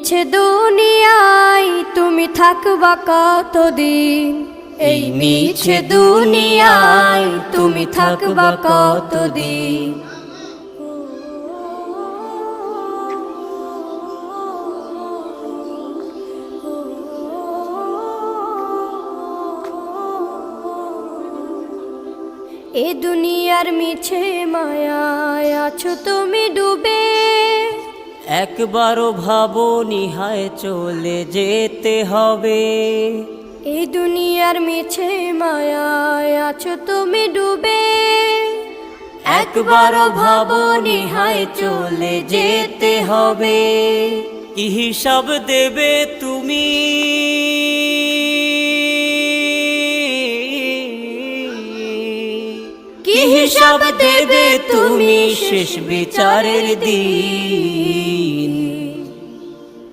মিছে দুনিয়ায় তুমি থাকবা কতদিন, এই মিছে দুনিয়ায় তুমি থাকবা কতদিন। এ দুনিয়ার মিছে মায়ায় আছো তুমি ডুবে, একবারও ভাবোনি হায় চলে যেতে হবে। এই দুনিয়ার মিছে মায়ায় আছো তুমি ডুবে, একবারও ভাবোনি হায় চলে যেতে হবে। কি হিসাব দেবে তুমি, কি হিসাব দেবে তুমি শেষ বিচারের দিন।